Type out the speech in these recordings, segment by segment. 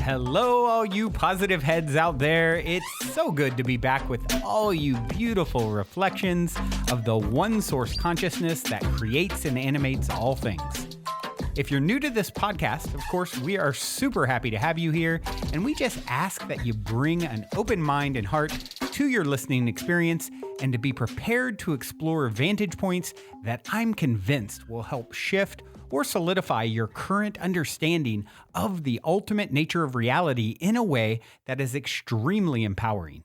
Hello, all you positive heads out there. It's so good to be back with all you beautiful reflections of the one source consciousness that creates and animates all things. If you're new to this podcast, of course, we are super happy to have you here, and we just ask that you bring an open mind and heart to your listening experience and to be prepared to explore vantage points that I'm convinced will help shift or solidify your current understanding of the ultimate nature of reality in a way that is extremely empowering.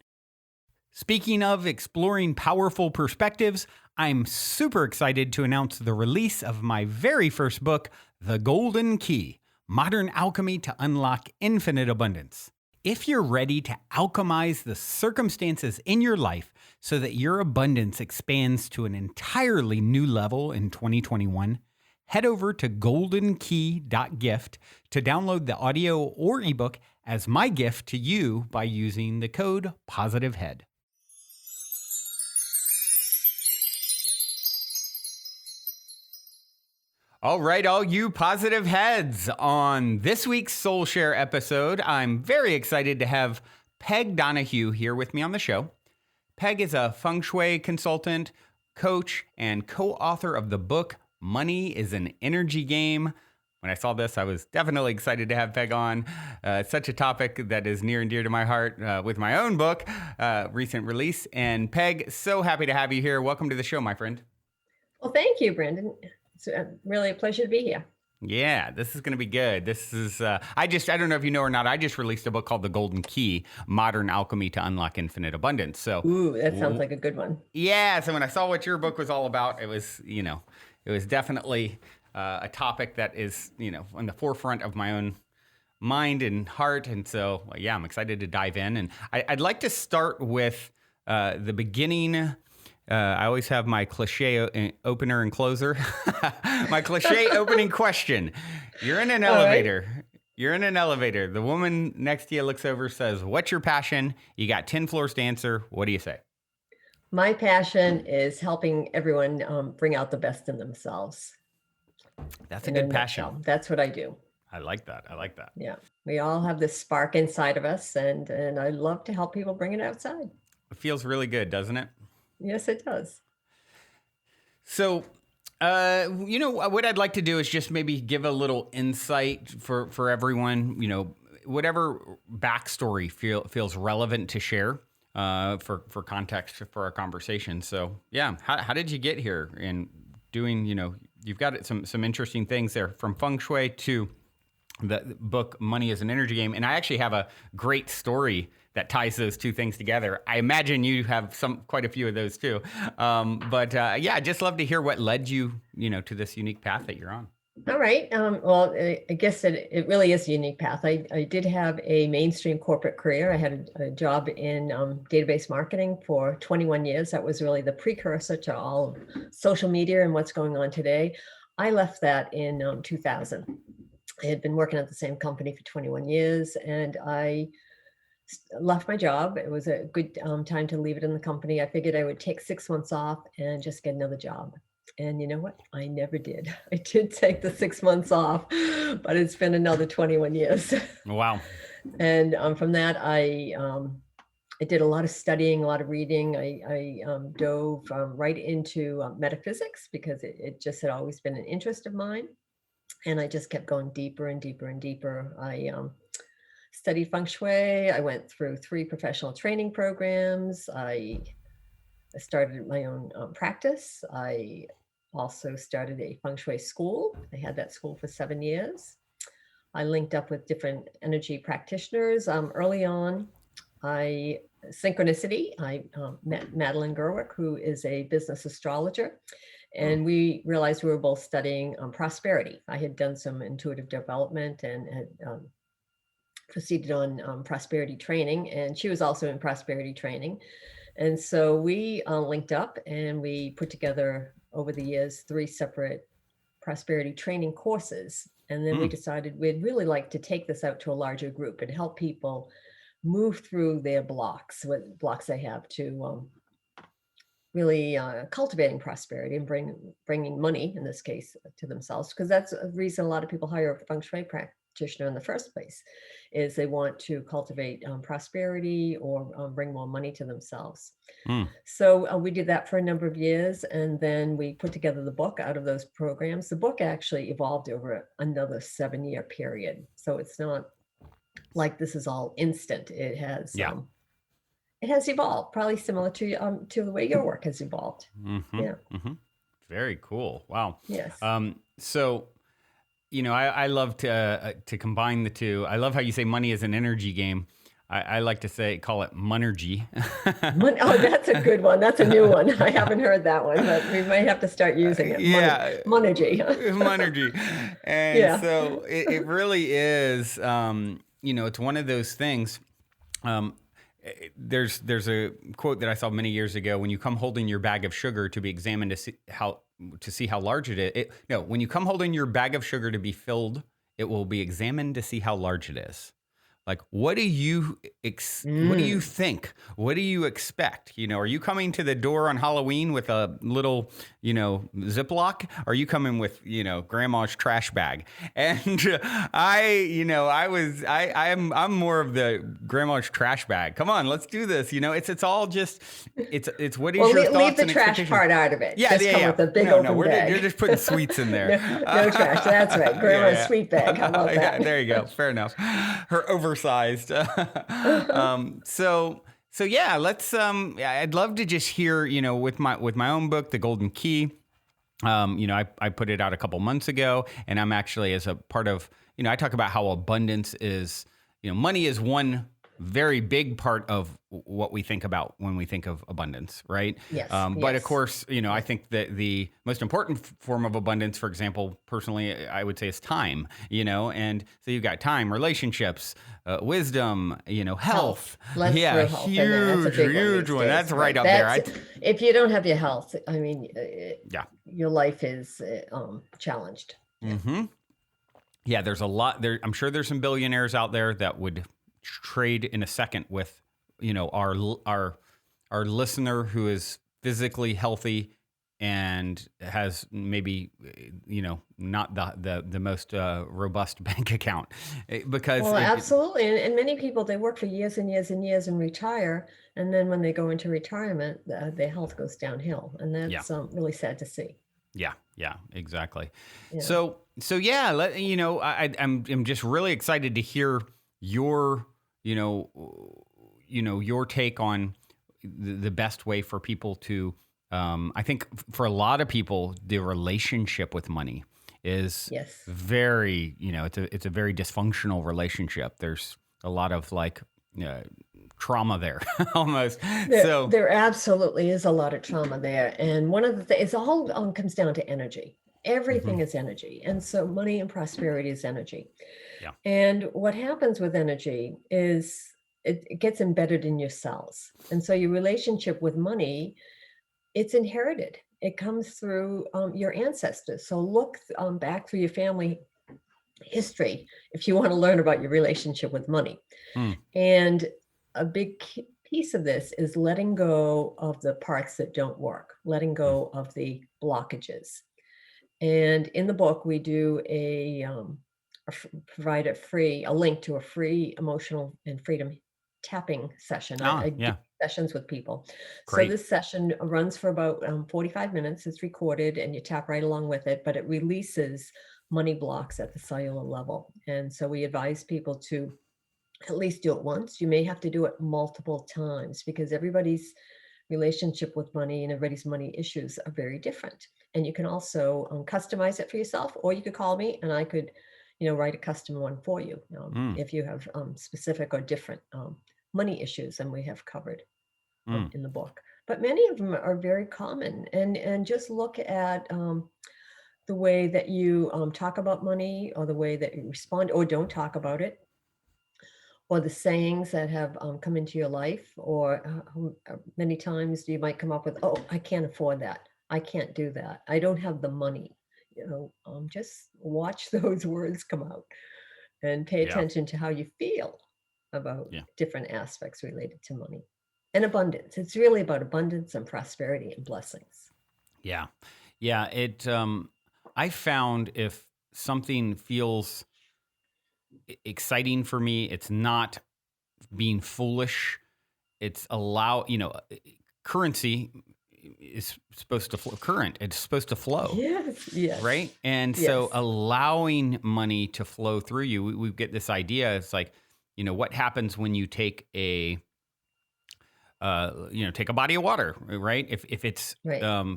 Speaking of exploring powerful perspectives, I'm super excited to announce the release of my very first book, The Golden Key: Modern Alchemy to Unlock Infinite Abundance. If you're ready to alchemize the circumstances in your life so that your abundance expands to an entirely new level in 2021, head over to goldenkey.gift to download the audio or ebook as my gift to you by using the code POSITIVEHEAD. All right, all you positive heads. On this week's Soul Share episode, I'm very excited to have Peg Donahue here with me on the show. Peg is a Feng Shui consultant, coach, and co-author of the book Money is an Energy Game. When I saw this, I was definitely excited to have Peg on. Such a topic that is near and dear to my heart with my own book, recent release. And Peg, so happy to have you here. Welcome to the show, my friend. Well, thank you, Brandon. It's really a pleasure to be here. Yeah, this is going to be good. This is, I don't know if you know or not, I just released a book called The Golden Key: Modern Alchemy to Unlock Infinite Abundance. So, ooh, that sounds like a good one. Yeah. So when I saw what your book was all about, it was definitely a topic that is, on the forefront of my own mind and heart. And so, yeah, I'm excited to dive in. And I'd like to start with the beginning. I always have my cliche opener and closer. My cliche opening question. You're in an elevator. Right. You're in an elevator. The woman next to you looks over, says, "What's your passion?" You got 10 floors to answer. What do you say? My passion is helping everyone bring out the best in themselves. That's a good passion. That's what I do. I like that. Yeah. We all have this spark inside of us, and I love to help people bring it outside. It feels really good, doesn't it? Yes, it does. So, what I'd like to do is just maybe give a little insight for everyone, whatever backstory feels relevant to share for context for our conversation. So, yeah, how did you get here in doing, you've got some interesting things there, from Feng Shui to the book Money is an Energy Game. And I actually have a great story that ties those two things together. I imagine you have quite a few of those too. But I'd just love to hear what led you, to this unique path that you're on. All right. Well, I guess it really is a unique path. I did have a mainstream corporate career. I had a job in database marketing for 21 years. That was really the precursor to all social media and what's going on today. I left that in 2000. I had been working at the same company for 21 years, and I left my job. It was a good time to leave it in the company. I figured I would take 6 months off and just get another job. And you know what? I never did. I did take the 6 months off, but it's been another 21 years. Wow. And from that, I did a lot of studying, a lot of reading. I dove right into metaphysics because it just had always been an interest of mine. And I just kept going deeper and deeper and deeper. I studied Feng Shui. I went through 3 professional training programs. I started my own practice. I also started a Feng Shui school. I had that school for 7 years. I linked up with different energy practitioners. Early on, synchronicity. I met Madeline Gerwick, who is a business astrologer. And we realized we were both studying prosperity. I had done some intuitive development and had proceeded on prosperity training, and she was also in prosperity training. And so we linked up, and we put together over the years 3 separate prosperity training courses. And then we decided we'd really like to take this out to a larger group and help people move through their blocks, what blocks they have to really cultivating prosperity and bringing money, in this case, to themselves, because that's a reason a lot of people hire a Feng Shui practitioner in the first place, is they want to cultivate prosperity or bring more money to themselves. Mm. So we did that for a number of years, and then we put together the book out of those programs. The book actually evolved over another 7-year period. So it's not like this is all instant. Yeah. It has evolved, probably similar to the way your work has evolved. Mm-hmm. Yeah. Mm-hmm. Very cool. Wow. Yes. So, I love to combine the two. I love how you say money is an energy game. I like to call it Monergy. Oh, that's a good one. That's a new one. I haven't heard that one, but we might have to start using it. Yeah. Monergy. Monergy. And Yeah. so it really is, it's one of those things. There's a quote that I saw many years ago: when you come holding your bag of sugar to be examined to see how large it is. When you come holding your bag of sugar to be filled, it will be examined to see how large it is. Like, what do you think? What do you expect? Are you coming to the door on Halloween with a little, Ziploc? Or are you coming with, grandma's trash bag? And I'm more of the grandma's trash bag. Come on, let's do this. It's all just, it's what is your thoughts leave the and trash part out of it. Yeah, just come with a big open bag. You're just putting sweets in there. No trash. That's right. Grandma's sweet bag. How about that? Yeah, there you go. Fair enough. Her oversized. So yeah, let's. I'd love to just hear, with my own book, The Golden Key. I put it out a couple months ago, and I'm actually, as a part of, I talk about how abundance is, money is one very big part of what we think about when we think of abundance, right? Yes. But of course, I think that the most important form of abundance, for example, personally, I would say is time, and so you've got time, relationships, wisdom, health. Let's yeah, throw health in there. That's a huge one. days. That's right up there. If you don't have your health, Yeah. your life is challenged. Mm-hmm. Yeah, there's a lot there. I'm sure there's some billionaires out there that would trade in a second with, our listener who is physically healthy and has maybe, not the most robust bank account, because absolutely. And many people, they work for years and years and years and retire. And then when they go into retirement, their health goes downhill. And that's really sad to see. Yeah, exactly. Yeah. So yeah, I'm just really excited to hear your, your take on the best way for people to, I think for a lot of people, the relationship with money is very, it's a very dysfunctional relationship. There's a lot of trauma there almost. There absolutely is a lot of trauma there. And one of the things, it all comes down to energy. Everything is energy. And so money and prosperity is energy. Yeah. And what happens with energy is it gets embedded in your cells. And so your relationship with money, it's inherited. It comes through your ancestors. So look back through your family history if you want to learn about your relationship with money. And a big piece of this is letting go of the parts that don't work, letting go of the blockages. And in the book, we do provide a link to a free emotional and freedom tapping session. I do sessions with people. Great. So this session runs for about 45 minutes. It's recorded and you tap right along with it, but it releases money blocks at the cellular level. And so we advise people to at least do it once. You may have to do it multiple times because everybody's relationship with money and everybody's money issues are very different. And you can also customize it for yourself, or you could call me and I could, write a custom one for you if you have specific or different money issues than we have covered in the book. But many of them are very common. And just look at the way that you talk about money, or the way that you respond or don't talk about it, or the sayings that have come into your life, or many times you might come up with, oh, I can't afford that. I can't do that. I don't have the money. Just watch those words come out and pay attention to how you feel about different aspects related to money and abundance. It's really about abundance and prosperity and blessings. Yeah. I found if something feels exciting for me. It's not being foolish. It's currency is supposed to flow. Current, it's supposed to flow. Yes. Right. And so allowing money to flow through you, we get this idea. It's like, what happens when you take take a body of water, right? If it's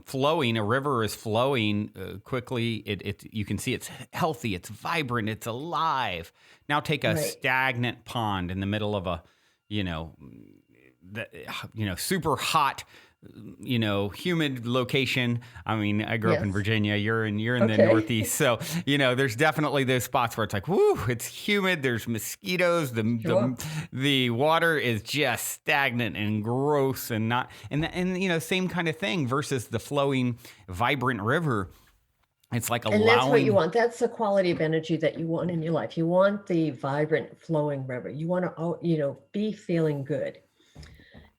flowing, a river is flowing quickly. You can see it's healthy, it's vibrant, it's alive. Now take a stagnant pond in the middle of a, super hot, humid location. I mean, I grew up in Virginia. You're in the Northeast, so there's definitely those spots where it's like, whoo, it's humid. There's mosquitoes. The water is just stagnant and gross and not and same kind of thing versus the flowing, vibrant river. It's like allowing. And that's what you want. That's the quality of energy that you want in your life. You want the vibrant, flowing river. You want to, be feeling good.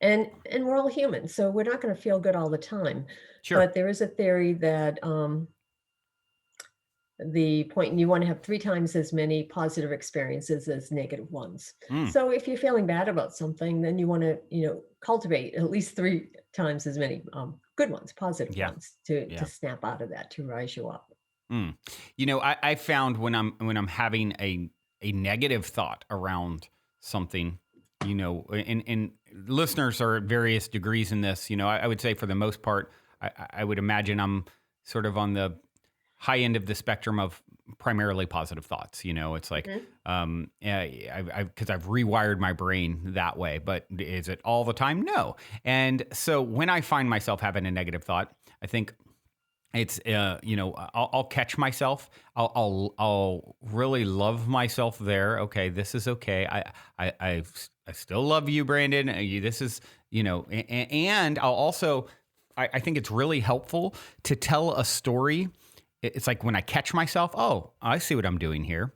And we're all human, so we're not going to feel good all the time. Sure. But there is a theory that the point you want to have 3 times as many positive experiences as negative ones. So if you're feeling bad about something, then you want to, cultivate at least 3 times as many good ones, positive ones to snap out of that, to rise you up. I found when I'm having a negative thought around something, and listeners are at various degrees in this. I would say for the most part, I would imagine I'm sort of on the high end of the spectrum of primarily positive thoughts. It's like, because I've rewired my brain that way. But is it all the time? No. And so when I find myself having a negative thought, I think it's I'll catch myself. I'll really love myself there. Okay, this is okay. I still love you, Brandon. This is and I'll also I think it's really helpful to tell a story. It's like when I catch myself. Oh, I see what I'm doing here.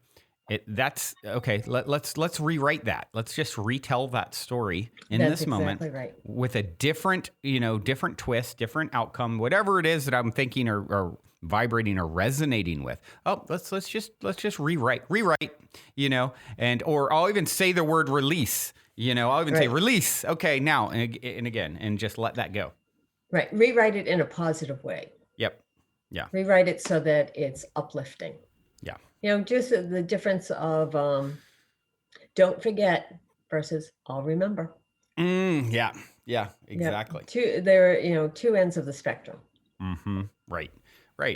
That's okay. Let's rewrite that. Let's just retell that story in this moment with a different, different twist, different outcome, whatever it is that I'm thinking or vibrating or resonating with. Oh, let's just rewrite, and or I'll even say the word release. I'll even say release. Okay, now and again, and just let that go. Right. Rewrite it in a positive way. Yep. Yeah. Rewrite it so that it's uplifting. Yeah. Just the difference of don't forget versus I'll remember. Yeah. Yeah, exactly. There are, 2 ends of the spectrum. Mm-hmm. Right.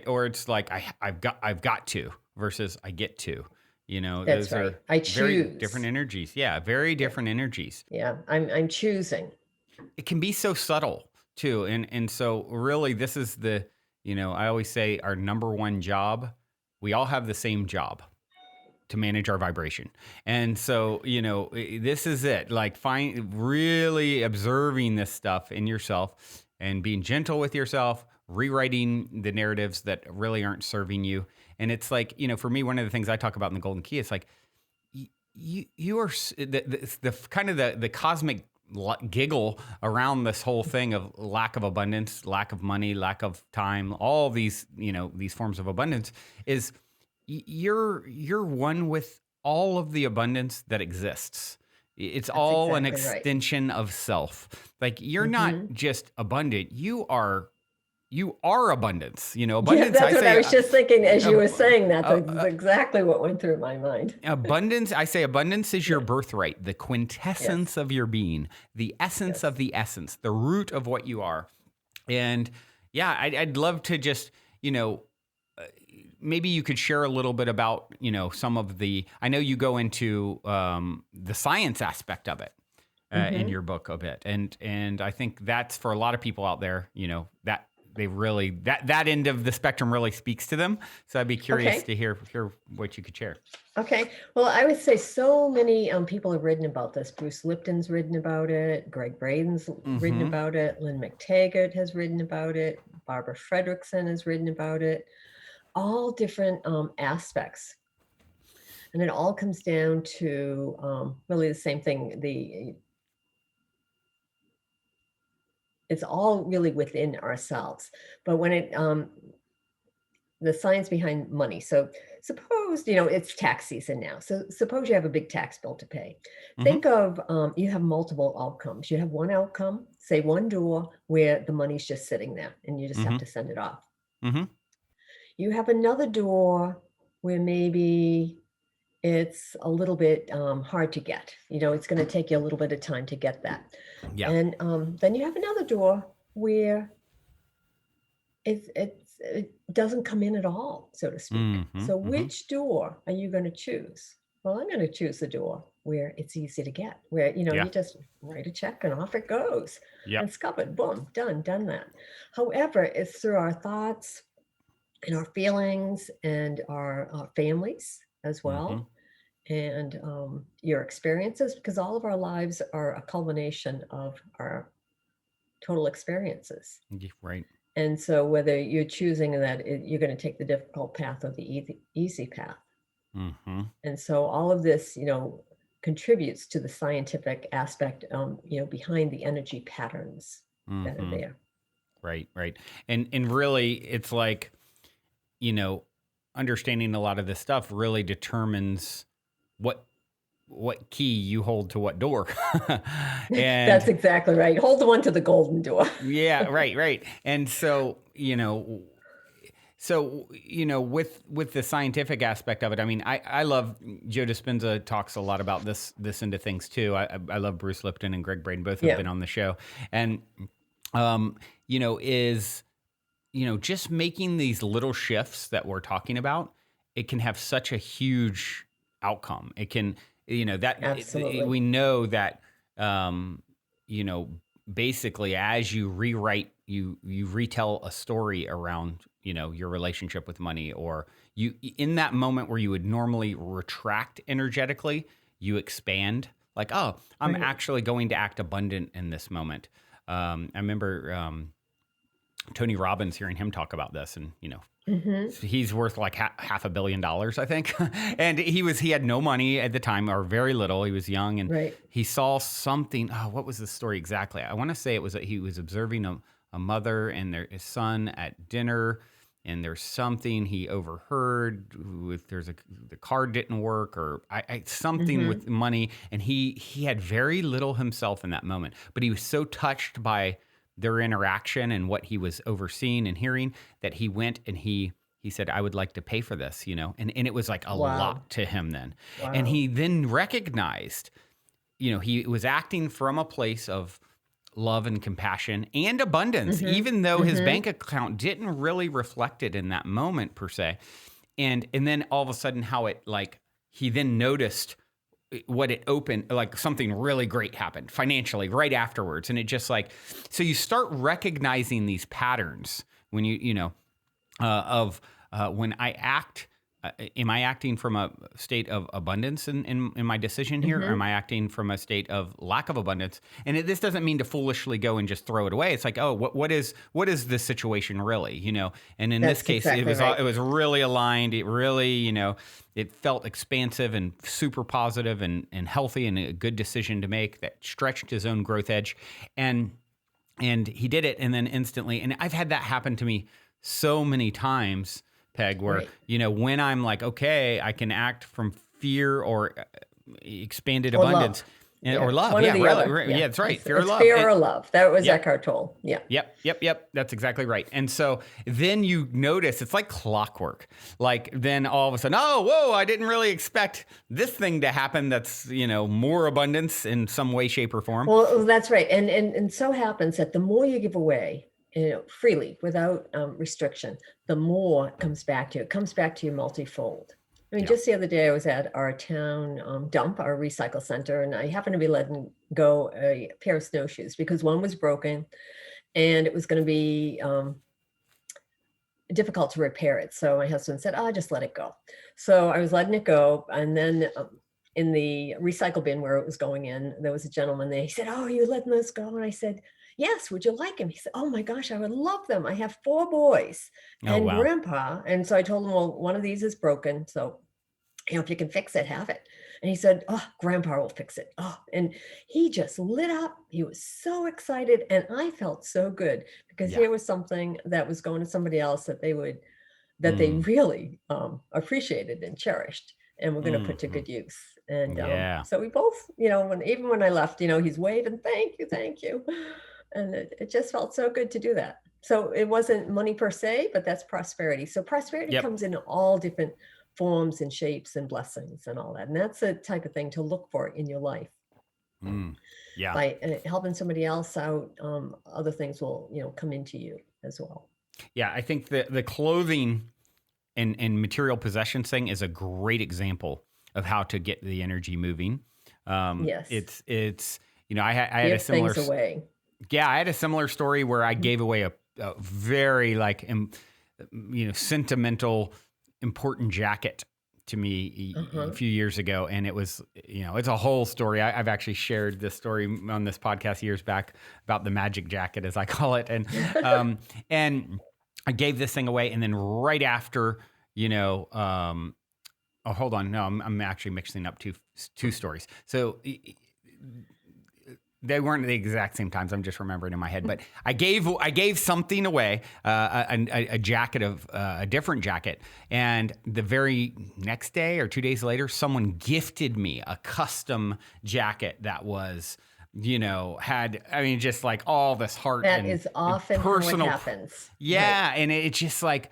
Or it's like I've got to versus I get to. That's those are I choose. Very different energies. Yeah, very different energies. Yeah, I'm choosing. It can be so subtle too, and so really this is the I always say our number one job. We all have the same job, to manage our vibration. And so, this is it. Like really observing this stuff in yourself and being gentle with yourself, rewriting the narratives that really aren't serving you. And it's like, for me, one of the things I talk about in the Golden Key, it's like you are the kind of the cosmic giggle around this whole thing of lack of abundance, lack of money, lack of time, all these, these forms of abundance is you're one with all of the abundance that exists. It's all an extension of self. Like you're not just abundant. You are abundance. Abundance. Yeah, that's what I was just thinking as you were saying that. That's exactly what went through my mind. Abundance. I say abundance is your birthright, the quintessence of your being, the essence of the essence, the root of what you are. And yeah, I'd love to just, maybe you could share a little bit about, some of I know you go into the science aspect of it in your book a bit. And I think that's for a lot of people out there, that they really, that end of the spectrum really speaks to them. So I'd be curious to hear what you could share. Okay. Well, I would say so many people have written about this. Bruce Lipton's written about it. Greg Braden's written about it. Lynn McTaggart has written about it. Barbara Fredrickson has written about it. All different aspects. And it all comes down to really the same thing. It's all really within ourselves. But when the science behind money. So suppose, you know, it's tax season now. So suppose you have a big tax bill to pay. Mm-hmm. Think of, you have multiple outcomes. You have one outcome, say one door where the money's just sitting there and you just have Mm-hmm. to send it off. Mm-hmm. You have another door where maybe it's a little bit hard to get. You know, it's going to take you a little bit of time to get that. Yeah. And then you have another door where it doesn't come in at all, so to speak. Mm-hmm. So Mm-hmm. which door are you going to choose? Well, I'm going to choose the door where it's easy to get, where, you know, Yeah. you just write a check and off it goes. Yeah. And it's covered, boom, done that. However, it's through our thoughts and our feelings and our families as Mm-hmm. well, and your experiences, because all of our lives are a culmination of our total experiences. Right. And so whether you're choosing that you're going to take the difficult path or the easy path. Mm-hmm. And so all of this, you know, contributes to the scientific aspect, you know, behind the energy patterns that are Mm-hmm. there. Right. Right. And really, it's like, you know, understanding a lot of this stuff really determines what key you hold to what door. That's And exactly right. Hold the one to the golden door. yeah, right. And so, with the scientific aspect of it, I mean, I love Joe Dispenza talks a lot about this into things too. I love Bruce Lipton and Greg Braden, both have Yeah. been on the show. And just making these little shifts that we're talking about, it can have such a huge outcome. It can, Absolutely. we know that, basically as you rewrite, you retell a story around, your relationship with money, or you, in that moment where you would normally retract energetically, you expand like, oh, I'm Right. actually going to act abundant in this moment. I remember, Tony Robbins, hearing him talk about this, and Mm-hmm. he's worth like $500 million, I think. And he had no money at the time, or very little. He was young, and Right. he saw something. Oh, what was the story exactly? I want to say it was that he was observing a mother and his son at dinner, and there's something he overheard with the card didn't work, or something Mm-hmm. with money, and he had very little himself in that moment, but he was so touched by their interaction and what he was overseeing and hearing that he went and he said, I would like to pay for this, and it was like a Wow. lot to him then. Wow. And he then recognized, he was acting from a place of love and compassion and abundance, Mm-hmm. even though his Mm-hmm. bank account didn't really reflect it in that moment per se. And then all of a sudden how it, like, he then noticed what it opened, like something really great happened financially right afterwards. And it just like, so you start recognizing these patterns when when I act, am I acting from a state of abundance in my decision here? Mm-hmm. Or am I acting from a state of lack of abundance? And this doesn't mean to foolishly go and just throw it away. It's like, oh, what is this situation really? And in this That's case, exactly right. it was really aligned. It really, it felt expansive and super positive and healthy, and a good decision to make that stretched his own growth edge. And he did it, and then instantly, and I've had that happen to me so many times, Peg, where, Right. When I'm like, okay, I can act from fear or expanded Or abundance. love. Or love. One Yeah, or the really. other. Yeah, that's right. It's, Fear or it's love. fear or love. That was Yep. Eckhart Tolle. Yeah. Yep. That's exactly right. And then you notice it's like clockwork. Like then all of a sudden, oh, whoa, I didn't really expect this thing to happen. That's, more abundance in some way, shape, or form. Well, that's right. And so happens that the more you give away, freely without restriction, the more it comes back to you. It comes back to you multifold. I mean, Yeah. just the other day I was at our town dump, our recycle center, and I happened to be letting go a pair of snowshoes because one was broken and it was going to be difficult to repair it. So my husband said, oh, just let it go. So I was letting it go. And then in the recycle bin where it was going in, there was a gentleman there. He said, oh, you're letting this go? And I said, yes, would you like him? He said, oh my gosh, I would love them. I have 4 boys and wow. grandpa. And so I told him, well, one of these is broken. So, if you can fix it, have it. And he said, oh, grandpa will fix it. Oh, and he just lit up. He was so excited. And I felt so good because Yeah. here was something that was going to somebody else that they would that they really appreciated and cherished, and we're going to put to Mm-hmm. good use. And Yeah. so we both, even when I left, he's waving, thank you. And it just felt so good to do that. So it wasn't money per se, but that's prosperity. So prosperity Yep. comes in all different forms and shapes and blessings and all that. And that's the type of thing to look for in your life. Yeah. By helping somebody else out, other things will, come into you as well. Yeah. I think the clothing and material possessions thing is a great example of how to get the energy moving. Yes. It's, I had a similar things away. Yeah, I had a similar story where I gave away a very sentimental, important jacket to me a few years ago, and it was, it's a whole story. I've actually shared this story on this podcast years back about the magic jacket, as I call it, and and I gave this thing away, and then right after, oh, hold on, no, I'm actually mixing up two stories. So they weren't the exact same times. I'm just remembering in my head, but I gave something away, a jacket of a different jacket, and the very next day or 2 days later, someone gifted me a custom jacket that was, just like all this heart. That is often personal how it happens. Yeah, right. and it's just like,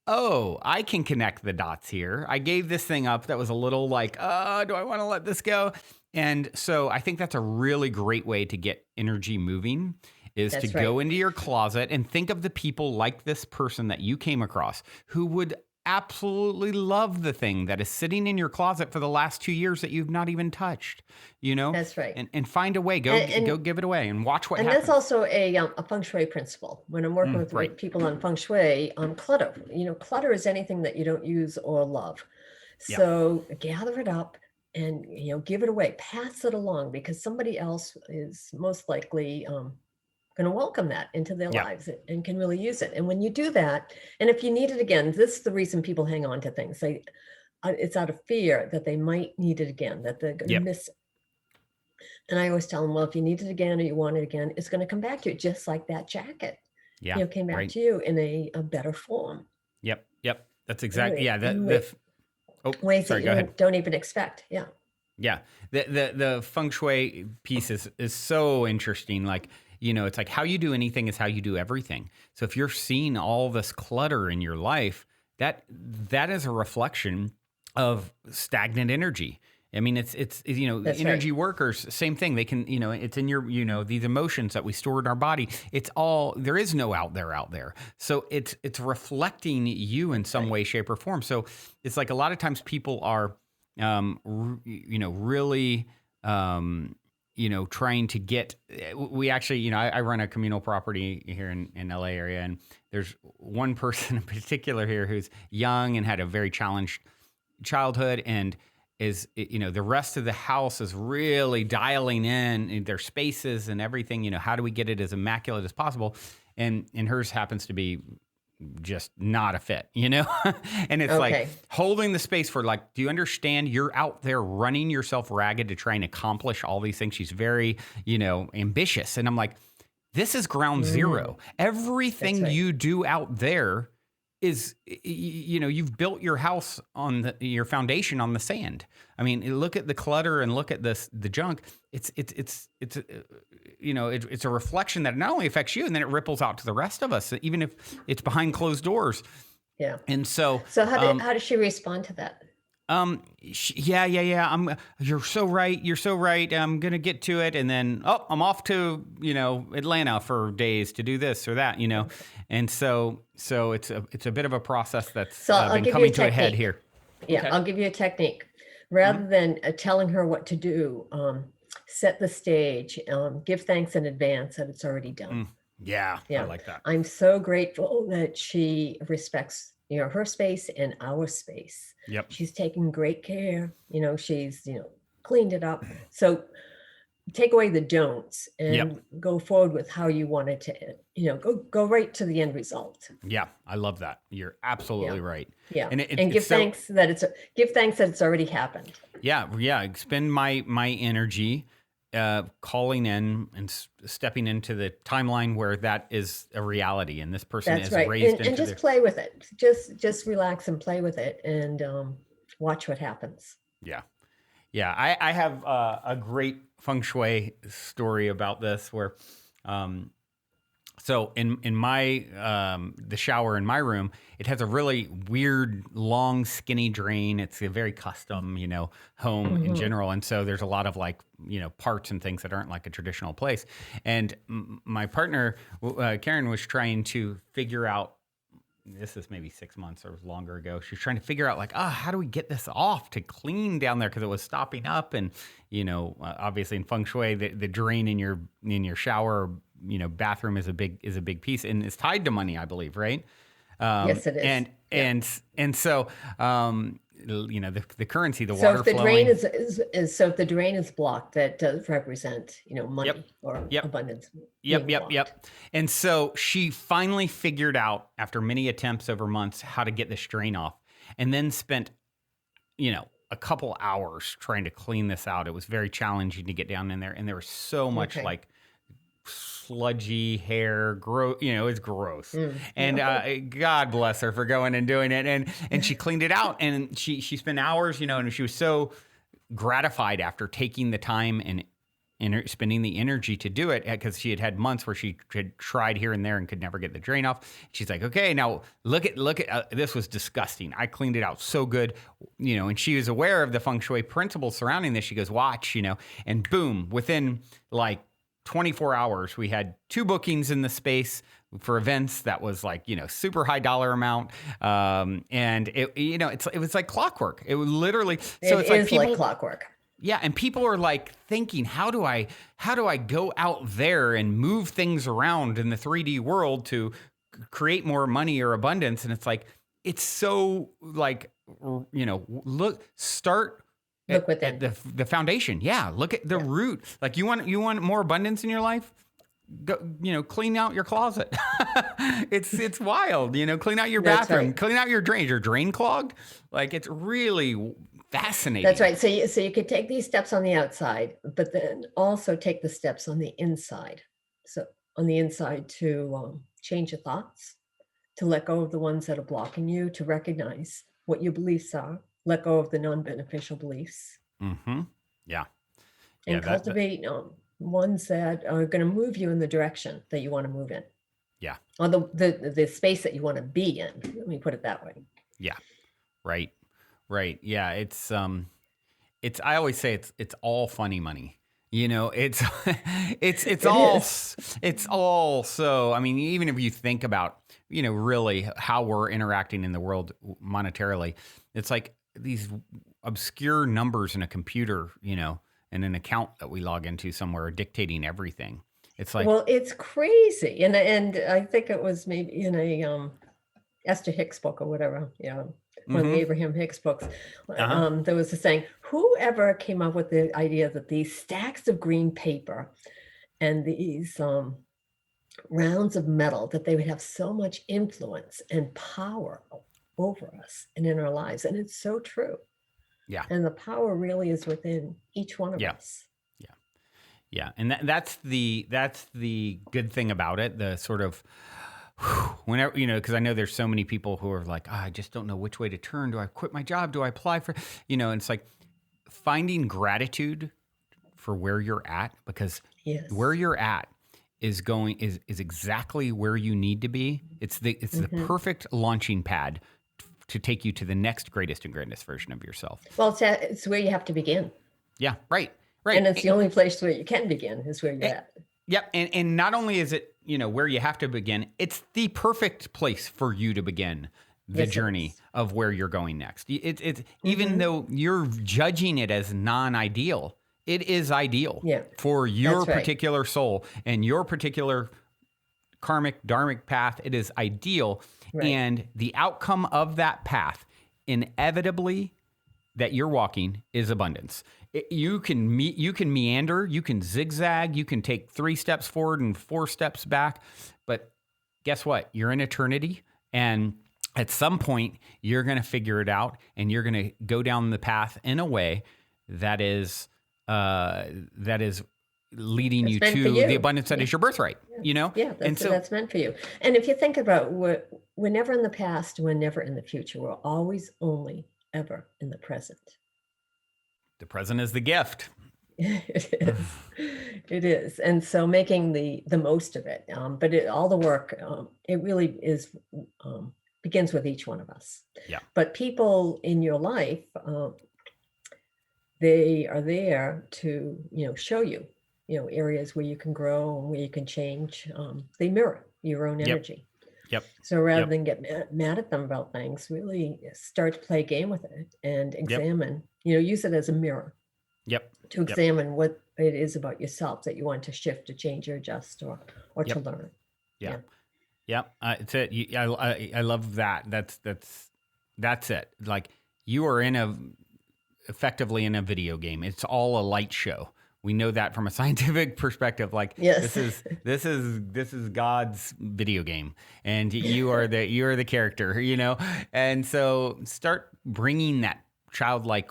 oh, I can connect the dots here. I gave this thing up that was a little like, oh, do I want to let this go? And so I think that's a really great way to get energy moving is That's to go into your closet and think of the people like this person that you came across who would absolutely love the thing that is sitting in your closet for the last 2 years that you've not even touched, That's right. And find a way, go give it away and watch what happens. And that's also a Feng Shui principle. When I'm working with people on Feng Shui, clutter, clutter is anything that you don't use or love. So gather it up and, give it away, pass it along, because somebody else is most likely going to welcome that into their lives and can really use it. And when you do that, and if you need it again, this is the reason people hang on to things. It's out of fear that they might need it again, that they're going to miss it. And I always tell them, well, if you need it again or you want it again, it's going to come back to you, just like that jacket. Came back to you in a better form. Yep. That's exactly. Ways sorry, that you don't even expect. Yeah. The feng shui piece is so interesting. Like, it's like how you do anything is how you do everything. So if you're seeing all this clutter in your life, that is a reflection of stagnant energy. I mean, it's energy workers, same thing. They can, it's in your, these emotions that we store in our body. It's all, there is no out there. So it's reflecting you in some way, shape, or form. So it's like a lot of times people are, really, trying to get, we actually, I run a communal property here in LA area, and there's one person in particular here who's young and had a very challenged childhood, and is, the rest of the house is really dialing in their spaces and everything, how do we get it as immaculate as possible? And hers happens to be just not a fit, and it's like holding the space for like, do you understand you're out there running yourself ragged to try and accomplish all these things? She's very, ambitious. And I'm like, this is ground zero. Everything you do out there is, you've built your house on your foundation on the sand. I mean, look at the clutter and look at the junk. It's a reflection that not only affects you, and then it ripples out to the rest of us, even if it's behind closed doors. Yeah. And so how does she respond to that? You're so right. I'm going to get to it. And then, I'm off to, Atlanta for days to do this or that, And so it's a bit of a process that's been coming to a head here. Yeah. Okay. I'll give you a technique. Rather than telling her what to do, set the stage, give thanks in advance that it's already done. Yeah. I like that. I'm so grateful that she respects, her space and our space. Yep. She's taken great care. She's, cleaned it up. So take away the don'ts and go forward with how you want it to, go right to the end result. Yeah. I love that. You're absolutely right. Yeah. And give thanks that it's already happened. Yeah. Yeah. Expend my energy calling in and stepping into the timeline where that is a reality, and this person That's is right. raised into And just play with it. Just relax and play with it, and watch what happens. Yeah. Yeah. I have a great feng shui story about this where, so in my the shower in my room, it has a really weird, long, skinny drain. It's a very custom, home in general, and so there's a lot of like parts and things that aren't like a traditional place. And my partner Karen was trying to figure out. This is maybe 6 months or longer ago. She's trying to figure out like, how do we get this off to clean down there? Cause it was stopping up. And, obviously in feng shui, the drain in your shower, bathroom is a big piece, and it's tied to money, I believe. Right. Yes, it is. And so, the currency, the So water if the flowing. drain if the drain is blocked, that does represent, money or abundance. Yep. And so she finally figured out, after many attempts over months, how to get this drain off, and then spent, a couple hours trying to clean this out. It was very challenging to get down in there, and there was so much like sludgy hair, it's gross. And God bless her for going and doing it, and she cleaned it out, and she spent hours, and she was so gratified after taking the time and spending the energy to do it, because she had months where she had tried here and there and could never get the drain off. She's like, okay, now look at this was disgusting. I cleaned it out so good, and she was aware of the feng shui principles surrounding this. She goes, watch, and boom, within like 24 hours, we had 2 bookings in the space for events that was like, super high dollar amount. And it was like clockwork. It was literally, so it's like like clockwork. Yeah. And people are like thinking, how do I go out there and move things around in the 3D world to create more money or abundance? And it's like, it's so like, start Look within. at the foundation. Yeah. Look at the root. Like you want more abundance in your life? Go, clean out your closet. It's wild, clean out your bathroom, clean out your drain. Is your drain clogged? Like, it's really fascinating. That's right. So you could take these steps on the outside, but then also take the steps on the inside. So on the inside to change your thoughts, to let go of the ones that are blocking you, to recognize what your beliefs are, let go of the non-beneficial beliefs. Mm-hmm. Yeah. And cultivate ones that are going to move you in the direction that you want to move in. Yeah. Or the space that you want to be in. Let me put it that way. Yeah. Right. Yeah. It's I always say it's all funny money. It's all so, I mean, even if you think about, really how we're interacting in the world monetarily, it's like these obscure numbers in a computer, and an account that we log into somewhere are dictating everything. It's like, well, it's crazy. And I think it was maybe in a Esther Hicks book or whatever, one of the Abraham Hicks books. There was a saying, whoever came up with the idea that these stacks of green paper and these rounds of metal, that they would have so much influence and power over us and in our lives. And it's so true. Yeah. And the power really is within each one of us. Yeah. And that's the good thing about it. The sort of, whenever, because I know there's so many people who are like, I just don't know which way to turn. Do I quit my job? Do I apply for, and it's like finding gratitude for where you're at, because where you're at is exactly where you need to be. It's the perfect launching pad to take you to the next greatest and grandest version of yourself. Well, it's where you have to begin. Yeah, right. And it's the only place where you can begin is where you're at. Yep. And not only is it, where you have to begin, it's the perfect place for you to begin the journey of where you're going next. It's even though you're judging it as non-ideal, it is ideal for your particular soul and your particular karmic, dharmic path. It is ideal. Right. And the outcome of that path, inevitably, that you're walking is abundance. You can meander, you can zigzag, you can take 3 steps forward and 4 steps back. But guess what? You're in eternity. And at some point, you're going to figure it out, and you're going to go down the path in a way that is leading It's you meant for to you. the abundance that Yeah. is your birthright, you know? Yeah, And so that's meant for you. And if you think about we're never in the past, we're never in the future. We're always only ever in the present. the present is the gift. It is. It is. And so making the most of it. But all the work, it really is begins with each one of us. Yeah. But people in your life, they are there to, show you, areas where you can grow and where you can change. They mirror your own energy. Yep. So rather than get mad at them about things, really start to play a game with it and examine, use it as a mirror. Yep. To examine what it is about yourself that you want to shift, to change, or adjust, or to learn. Yeah. Yep. It's it. I love that. That's it. Like you are effectively in a video game. It's all a light show. We know that from a scientific perspective. Like this is God's video game, and you are the character, And so start bringing that childlike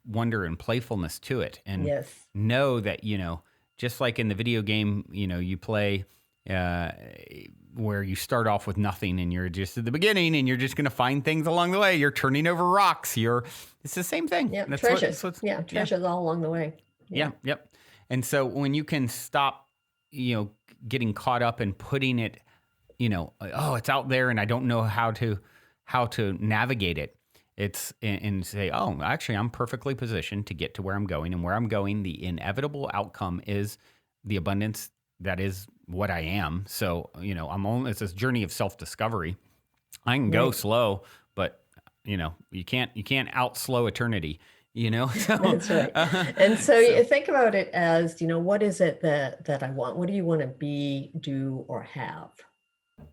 wonder and playfulness to it, and know that just like in the video game, you play where you start off with nothing and you're just at the beginning and you're just going to find things along the way. You're turning over rocks. It's the same thing. Yeah, treasures. Treasures all along the way. Yeah. Yep. And so when you can stop, getting caught up and putting it, it's out there and I don't know how to navigate it. It's and say, oh, actually, I'm perfectly positioned to get to where I'm going, and where I'm going, the inevitable outcome is the abundance that is what I am. So, it's this journey of self-discovery. I can go slow, but you can't out slow eternity. So, that's right. And so you think about it as, what is it that I want? What do you want to be, do, or have?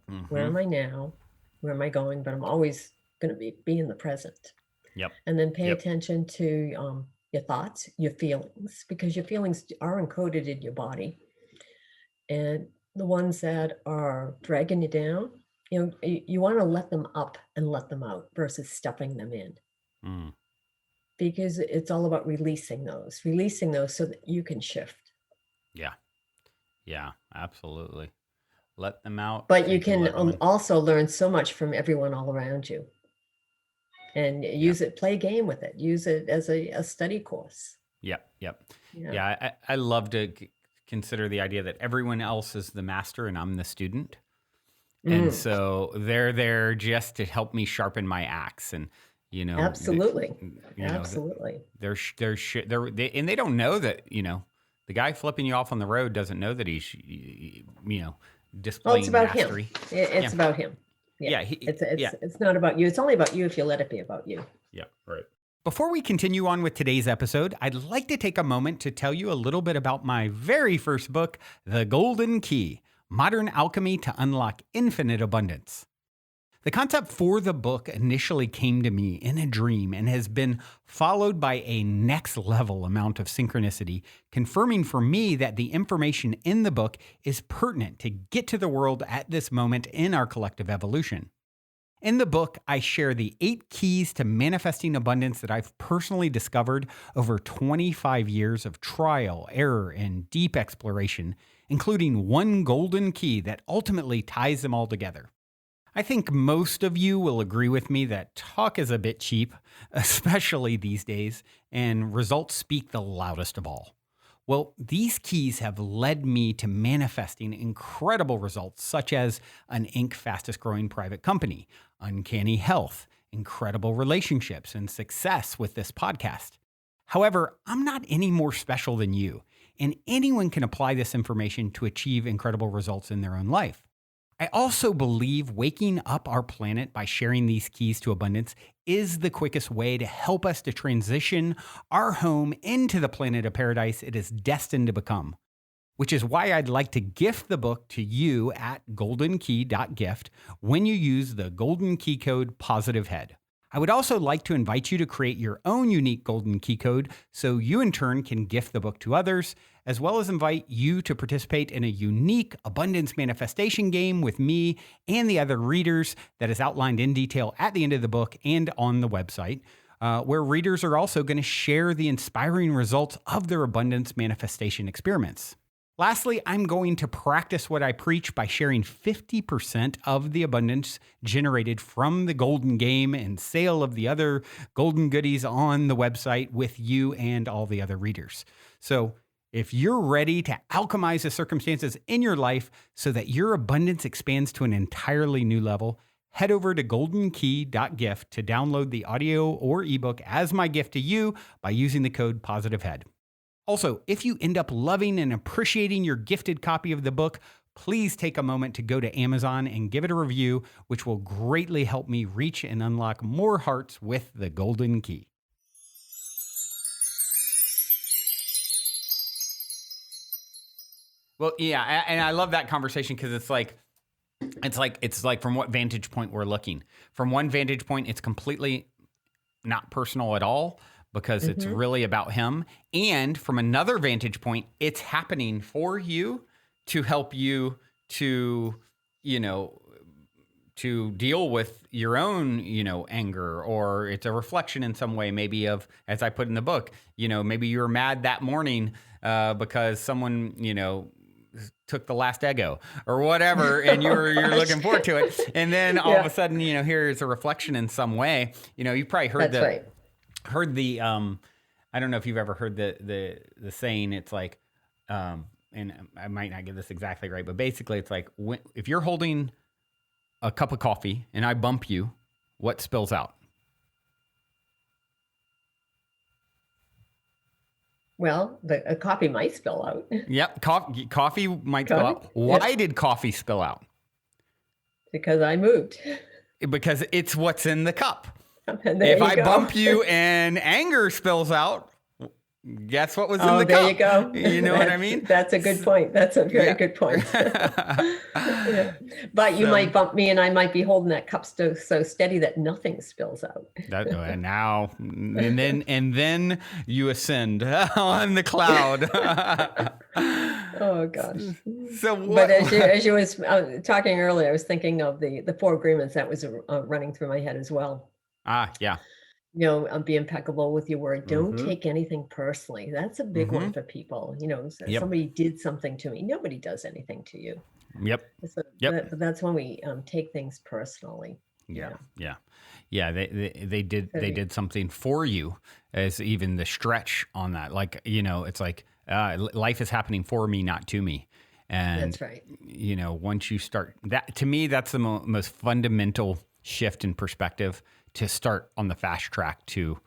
Mm-hmm. Where am I now? Where am I going? But I'm always going to be in the present. Yep. And then pay attention to your thoughts, your feelings, because your feelings are encoded in your body. And the ones that are dragging you down, you want to let them up and let them out versus stuffing them in. Because it's all about releasing those so that you can shift. Yeah, absolutely. Let them out. But you can also learn so much from everyone all around you. And use it, play a game with it. Use it as a study course. Yep. Yeah, I love to consider the idea that everyone else is the master and I'm the student. And so they're there just to help me sharpen my axe. And, absolutely. Absolutely. And they don't know that, the guy flipping you off on the road doesn't know that he's, displaying it's about mastery. Him. It's about him. Yeah. It's not about you. It's only about you if you let it be about you. Yeah, right. Before we continue on with today's episode, I'd like to take a moment to tell you a little bit about my very first book, The Golden Key: Modern Alchemy to Unlock Infinite Abundance. The concept for the book initially came to me in a dream and has been followed by a next level amount of synchronicity, confirming for me that the information in the book is pertinent to get to the world at this moment in our collective evolution. In the book, I share the 8 keys to manifesting abundance that I've personally discovered over 25 years of trial, error, and deep exploration, including one golden key that ultimately ties them all together. I think most of you will agree with me that talk is a bit cheap, especially these days, and results speak the loudest of all. Well, these keys have led me to manifesting incredible results, such as an Inc. fastest growing private company, uncanny health, incredible relationships, and success with this podcast. However, I'm not any more special than you, and anyone can apply this information to achieve incredible results in their own life. I also believe waking up our planet by sharing these keys to abundance is the quickest way to help us to transition our home into the planet of paradise it is destined to become, which is why I'd like to gift the book to you at goldenkey.gift when you use the golden key code POSITIVEHEAD. I would also like to invite you to create your own unique golden key code so you in turn can gift the book to others, as well as invite you to participate in a unique abundance manifestation game with me and the other readers that is outlined in detail at the end of the book and on the website, where readers are also going to share the inspiring results of their abundance manifestation experiments. Lastly, I'm going to practice what I preach by sharing 50% of the abundance generated from the golden game and sale of the other golden goodies on the website with you and all the other readers. So if you're ready to alchemize the circumstances in your life so that your abundance expands to an entirely new level, head over to goldenkey.gift to download the audio or ebook as my gift to you by using the code POSITIVEHEAD. Also, if you end up loving and appreciating your gifted copy of the book, please take a moment to go to Amazon and give it a review, which will greatly help me reach and unlock more hearts with the Golden Key. Well, yeah, and I love that conversation because it's like from what vantage point we're looking. From one vantage point, it's completely not personal at all, because it's really about him. And from another vantage point, it's happening for you to help you to, to deal with your own, anger, or it's a reflection in some way, maybe of, as I put in the book, maybe you were mad that morning because someone, took the last Eggo or whatever, and you're looking forward to it. And then all of a sudden, here's a reflection in some way. You probably heard heard the I don't know if you've ever heard the saying. It's like, and I might not get this exactly right, but basically it's like, if you're holding a cup of coffee and I bump you, what spills out? Well, a coffee might spill out. Yep, coffee might spill out. Why did coffee spill out? Because I moved. Because it's what's in the cup. If I bump you and anger spills out, guess what was in the cup? There you go. You know what I mean? That's a good point. That's a very good point. But you might bump me and I might be holding that cup so steady that nothing spills out. And then you ascend on the cloud. Oh gosh. So what? But as you was talking earlier, I was thinking of the 4 agreements that was running through my head as well. Yeah. Be impeccable with your word. Don't take anything personally. That's a big one for people. Somebody did something to me. Nobody does anything to you. Yep. But that's when we take things personally. Yeah. They did something for you, as even the stretch on that. Like, it's like life is happening for me, not to me. And that's right. Once you start that, to me, that's the most fundamental shift in perspective, to start on the fast track to,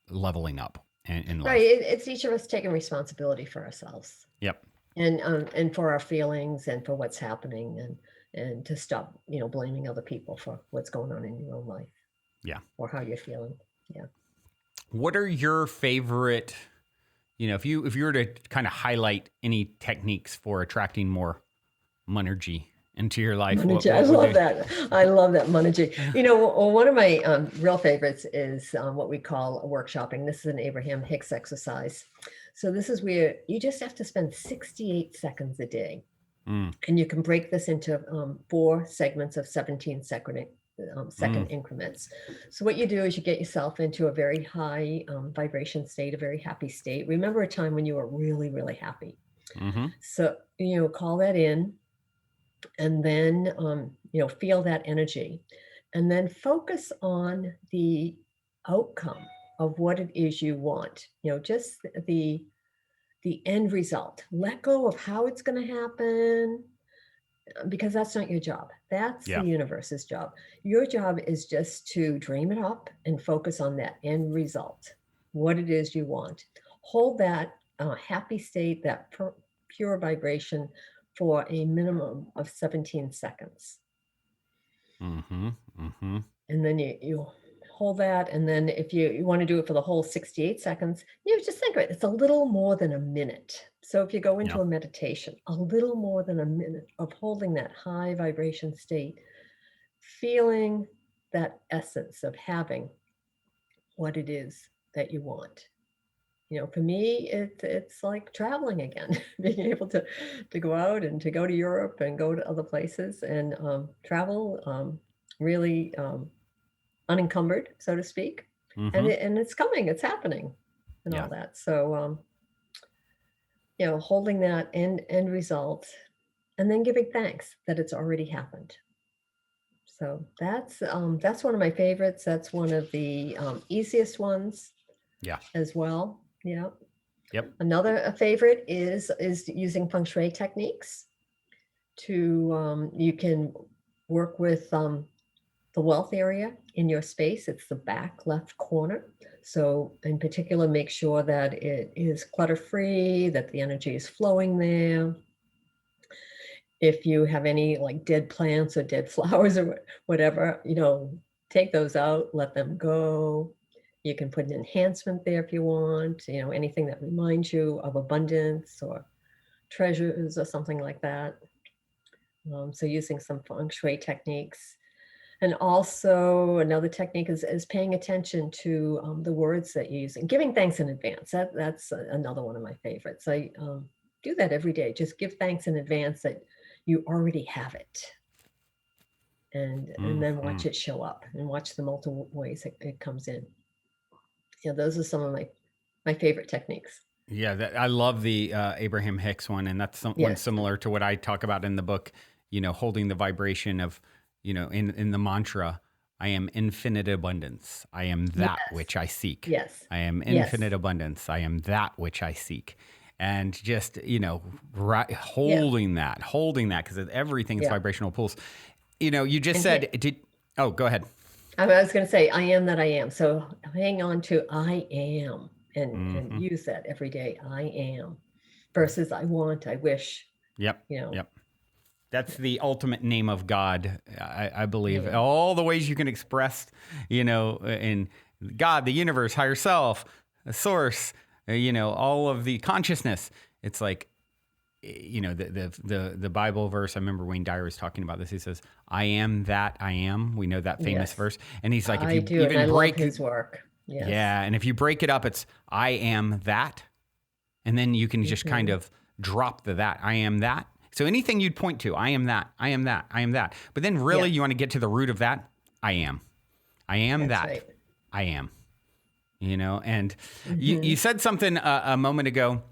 leveling up in life. Right. It's each of us taking responsibility for ourselves. Yep. And for our feelings and for what's happening, and to stop, blaming other people for what's going on in your own life. Yeah. Or how you're feeling. Yeah. What are your favorite, if you were to kind of highlight any techniques for attracting more Monergy into your life? I love that. I love that, Monergy. One of my real favorites is what we call workshopping. This is an Abraham Hicks exercise. So this is where you just have to spend 68 seconds a day. And you can break this into 4 segments of 17 second increments. So what you do is you get yourself into a very high vibration state, a very happy state. Remember a time when you were really, really happy. So, call that in. And then, feel that energy, and then focus on the outcome of what it is you want, just the end result. Let go of how it's going to happen, because that's not your job. That's the universe's job. Your job is just to dream it up and focus on that end result, what it is you want. Hold that happy state, that pure vibration, for a minimum of 17 seconds. And then you hold that. And then if you want to do it for the whole 68 seconds, just think of it. It's a little more than a minute. So if you go into a meditation, a little more than a minute of holding that high vibration state, feeling that essence of having what it is that you want. For me, it's like traveling again, being able to go out and to go to Europe and go to other places and travel really unencumbered, so to speak. And it's coming, it's happening, and all that. So holding that end result, and then giving thanks that it's already happened. So that's one of my favorites. That's one of the easiest ones Yeah. as well. Yeah. Yep. Another favorite is using Feng Shui techniques to you can work with the wealth area in your space. It's the back left corner. So in particular, make sure that it is clutter-free, that the energy is flowing there. If you have any like dead plants or dead flowers or whatever, take those out, let them go. You can put an enhancement there if you want, anything that reminds you of abundance or treasures or something like that. So using some Feng Shui techniques. And also another technique is paying attention to the words that you use and giving thanks in advance. That's another one of my favorites. I do that every day. Just give thanks in advance that you already have it. And then watch it show up and watch the multiple ways it comes in. Those are some of my favorite techniques. Yeah, I love the Abraham Hicks one, and that's one similar to what I talk about in the book. Holding the vibration of, in the mantra, I am infinite abundance. I am that which I seek. Yes. I am infinite abundance. I am that which I seek. And just, holding that, because everything's vibrational pulse. You just said, go ahead. I was going to say, I am that I am. So hang on to I am and use that every day. I am versus I want, I wish. Yep. Yep. That's the ultimate name of God, I believe. Yeah. All the ways you can express, in God, the universe, higher self, a source, all of the consciousness. It's like, the Bible verse. I remember Wayne Dyer was talking about this. He says, "I am that I am." We know that famous verse, and he's like, if you even break his work, and if you break it up, it's I am that, and then you can just kind of drop that. I am that. So anything you'd point to, I am that, I am that, I am that. But then really you want to get to the root of that. I am. I am that. Right. I am. And you said something a moment ago.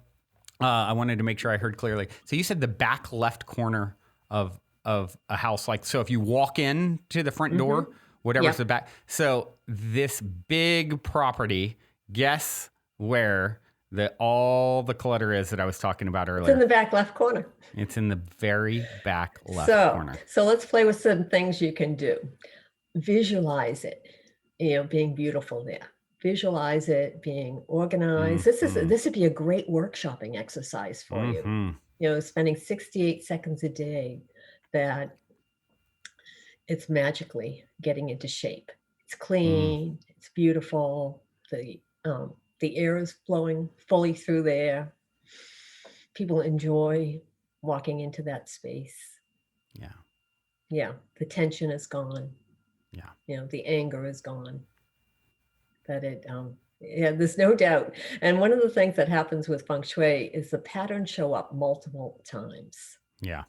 I wanted to make sure I heard clearly. So you said the back left corner of a house. Like, so if you walk in to the front door, whatever's the back. So this big property, guess where all the clutter is that I was talking about earlier? It's in the back left corner. It's in the very back left corner. So let's play with some things you can do. Visualize it, being beautiful there. Visualize it being organized. This would be a great workshopping exercise for you. Spending 68 seconds a day, that it's magically getting into shape. It's clean. It's beautiful. The air is flowing fully through there. People enjoy walking into that space. Yeah. The tension is gone. The anger is gone. There's no doubt. And one of the things that happens with Feng Shui is the patterns show up multiple times. Yeah,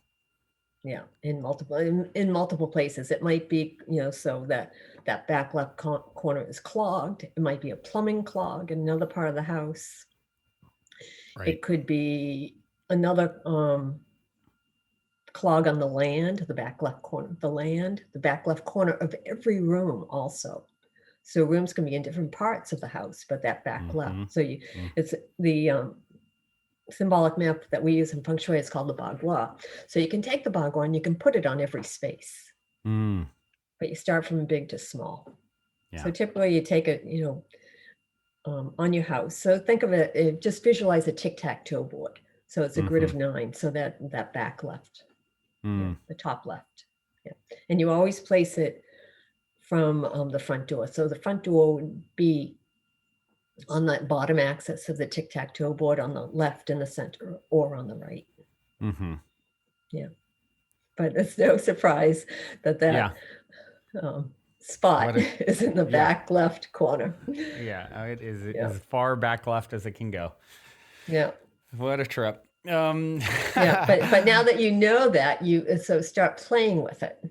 in multiple places. It might be, so that back left corner is clogged. It might be a plumbing clog in another part of the house. Right. It could be another clog on the land, the back left corner of the land, the back left corner of every room also. So rooms can be in different parts of the house, but that back left. So it's the symbolic map that we use in Feng Shui. It's called the Bagua. So you can take the Bagua and you can put it on every space, but you start from big to small. So typically you take it, on your house. So think of it, just visualize a tic-tac-toe board. So it's a grid of 9. So that back left, the top left. And you always place it from the front door. So the front door would be on that bottom axis of the tic-tac-toe board, on the left, in the center, or on the right. But it's no surprise that spot is in the back left corner. It is as far back left as it can go. What a trip. But now that you know that, so start playing with it,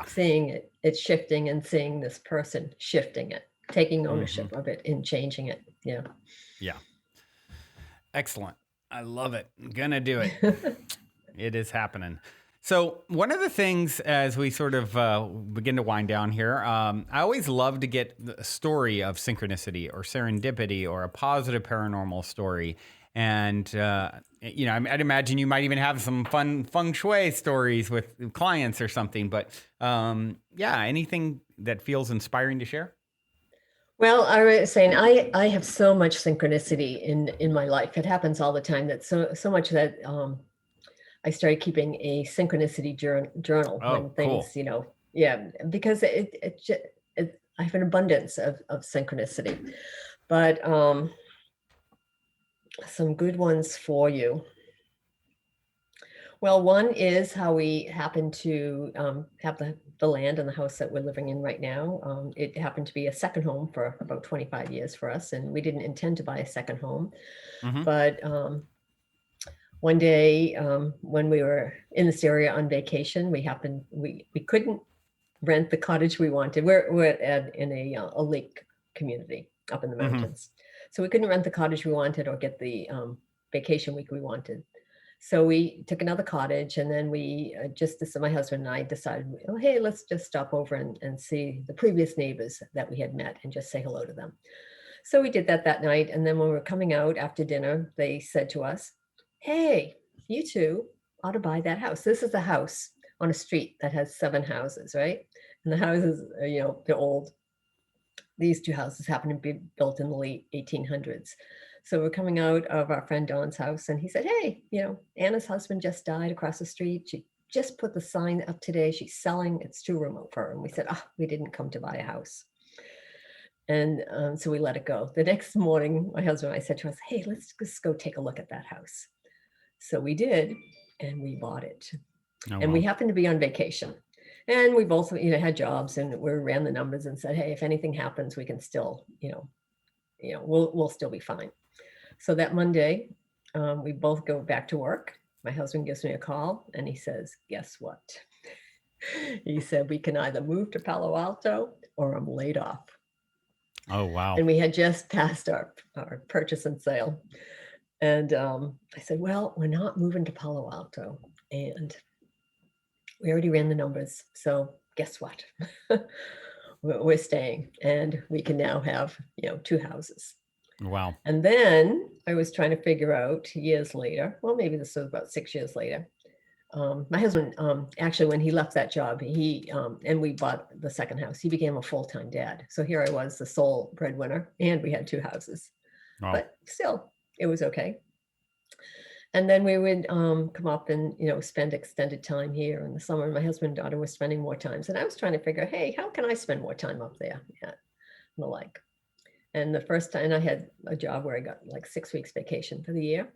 seeing it shifting and seeing this person shifting it, taking ownership of it and changing it. Excellent. I love it. I'm gonna do it. It is happening. So one of the things as we sort of begin to wind down here, I always love to get a story of synchronicity or serendipity or a positive paranormal story. And, I'd imagine you might even have some fun Feng Shui stories with clients or something. But anything that feels inspiring to share? Well, I was saying I have so much synchronicity in my life. It happens all the time. That so much that I started keeping a synchronicity journal when Oh, cool. things, because I have an abundance of synchronicity. But some good ones for you. Well, one is how we happen to have the land and the house that we're living in right now. It happened to be a second home for about 25 years for us, and we didn't intend to buy a second home. Mm-hmm. But one day when we were in this area on vacation, we couldn't rent the cottage we wanted. We're in a lake community up in the mountains. So we couldn't rent the cottage we wanted or get the vacation week we wanted. So we took another cottage, and then my husband and I decided, oh, hey, let's just stop over and see the previous neighbors that we had met and just say hello to them. So we did that night. And then when we were coming out after dinner, they said to us, hey, you two ought to buy that house. This is a house on a street that has 7 houses, right? And the houses, they're old. These 2 houses happen to be built in the late 1800s. So we're coming out of our friend Don's house, and he said, hey, Anna's husband just died across the street. She just put the sign up today. She's selling. It's too remote for her. And we said, we didn't come to buy a house. And so we let it go. The next morning, my husband and I said to us, hey, let's just go take a look at that house. So we did, and we bought it. Oh, and we happened to be on vacation. And we both, had jobs, and we ran the numbers and said, hey, if anything happens, we can still, we'll still be fine. So that Monday, we both go back to work. My husband gives me a call, and he says, guess what? He said, we can either move to Palo Alto or I'm laid off. Oh, wow. And we had just passed our purchase and sale. And I said, well, we're not moving to Palo Alto. And we already ran the numbers. So guess what? We're staying, and we can now have, 2 houses. Wow. And then I was trying to figure out years later, well, maybe this was about 6 years later. My husband, actually, when he left that job, and we bought the second house, he became a full-time dad. So here I was, the sole breadwinner, and we had 2 houses. Wow. But still, it was okay. And then we would come up and, spend extended time here in the summer. My husband and daughter were spending more times. And I was trying to figure, hey, how can I spend more time up there? Yeah, and the like. And the first time I had a job where I got like 6 weeks vacation for the year.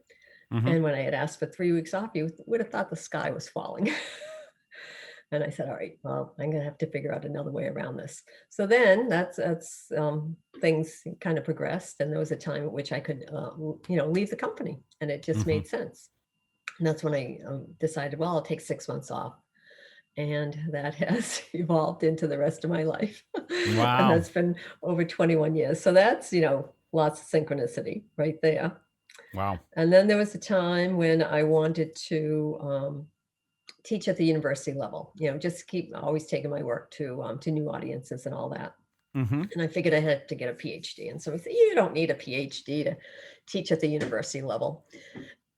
And when I had asked for 3 weeks off, you would have thought the sky was falling. And I said, all right, well, I'm going to have to figure out another way around this. So then that's things kind of progressed. And there was a time at which I could, leave the company, and it just made sense. And that's when I decided, well, I'll take 6 months off. And that has evolved into the rest of my life. Wow. And that's been over 21 years. So that's, lots of synchronicity right there. Wow. And then there was a time when I wanted to teach at the university level, just keep always taking my work to new audiences and all that. And I figured I had to get a PhD. And so we said, you don't need a PhD to teach at the university level.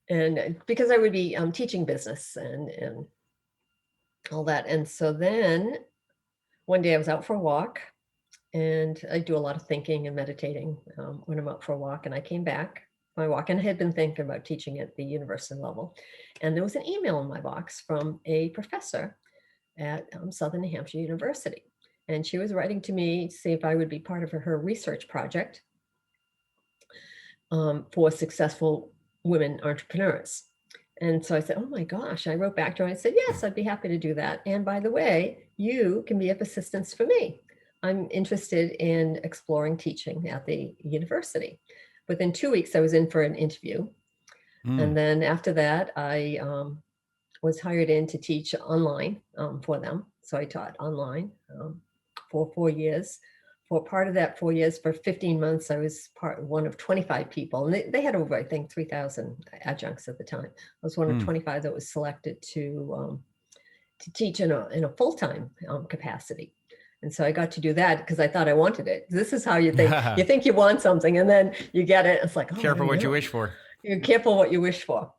And because I would be teaching business and all that. And so then one day I was out for a walk, and I do a lot of thinking and meditating when I'm out for a walk. And I came back my walk, and I had been thinking about teaching at the university level. And there was an email in my box from a professor at Southern New Hampshire University. And she was writing to me to see if I would be part of her research project for successful women entrepreneurs. And so I said, oh my gosh, I wrote back to her and I said, yes, I'd be happy to do that. And by the way, you can be of assistance for me. I'm interested in exploring teaching at the university. Within 2 weeks, I was in for an interview. And then after that, I was hired in to teach online for them. So I taught online for 4 years for part of that 4 years, for 15 months, I was one of 25 people. And they had over, I think, 3,000 adjuncts at the time. I was one of 25 that was selected to teach in a full-time capacity. And so I got to do that because I thought I wanted it. This is how you think. You think you want something, and then you get it. It's like, oh, careful what you wish for. You're careful what you wish for.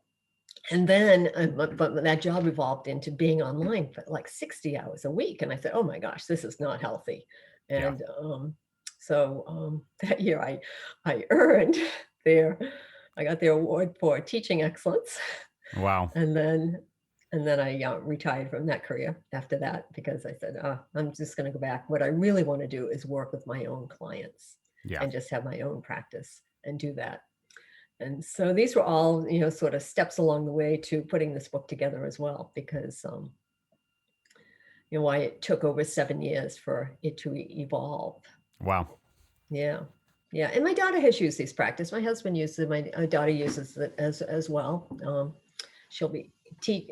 And then, but that job evolved into being online for like 60 hours a week. And I said, oh my gosh, this is not healthy. And so that year I earned I got the award for teaching excellence. Wow. And then I retired from that career after that, because I said, I'm just going to go back. What I really want to do is work with my own clients and just have my own practice and do that. And so these were all, sort of steps along the way to putting this book together as well, because, why it took over 7 years for it to evolve. Wow. Yeah. Yeah. And my daughter has used these practices. My husband uses it. My daughter uses it as well. She'll be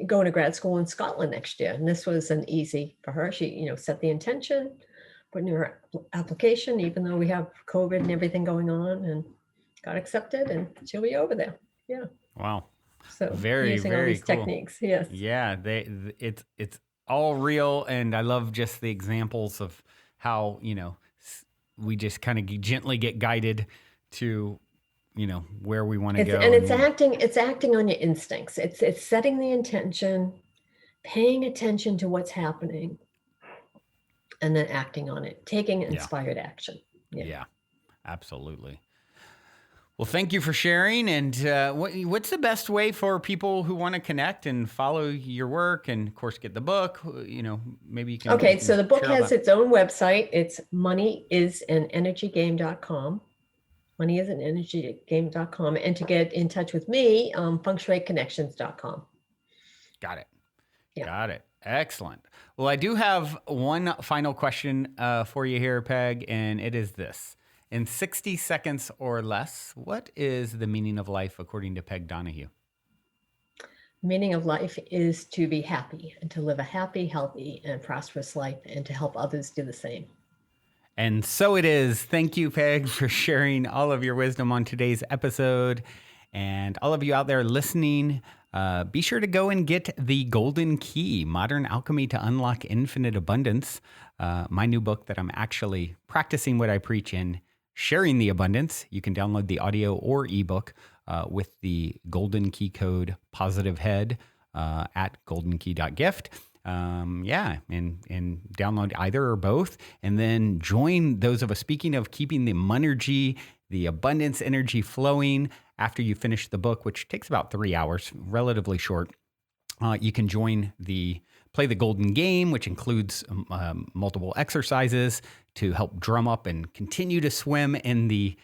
going to grad school in Scotland next year. And this was an easy for her. She, set the intention, put in her application, even though we have COVID and everything going on, and got accepted, and she'll be over there. Yeah. Wow. So very, using very all these cool techniques. Yes. Yeah. It's all real. And I love just the examples of how, we just kind of gently get guided to, where we want to go. And it's acting on your instincts. It's setting the intention, paying attention to what's happening, and then acting on it, taking inspired action. Yeah, absolutely. Well, thank you for sharing. And what's the best way for people who want to connect and follow your work, and of course get the book? Maybe you can. Okay, so the book has its own website. It's moneyisanenergygame.com. moneyisanenergygame.com. And to get in touch with me, fengshuiconnections.com. Got it. Yeah. Got it. Excellent. Well, I do have one final question for you here, Peg, and it is this. In 60 seconds or less, what is the meaning of life according to Peg Donahue? Meaning of life is to be happy and to live a happy, healthy, and prosperous life, and to help others do the same. And so it is. Thank you, Peg, for sharing all of your wisdom on today's episode. And all of you out there listening, be sure to go and get The Golden Key, Modern Alchemy to Unlock Infinite Abundance, my new book that I'm actually practicing what I preach in, sharing the abundance. You can download the audio or ebook with the Golden Key code POSITIVEHEAD at goldenkey.gift. And download either or both, and then join those of us. Speaking of keeping the Monergy, the abundance energy flowing after you finish the book, which takes about 3 hours, relatively short, you can play the golden game, which includes multiple exercises to help drum up and continue to swim in the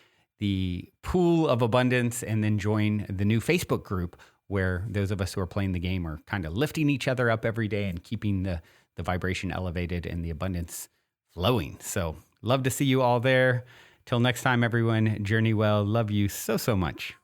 pool of abundance, and then join the new Facebook group where those of us who are playing the game are kind of lifting each other up every day and keeping the vibration elevated and the abundance flowing. So love to see you all there. Till next time, everyone, journey well. Love you so, so much.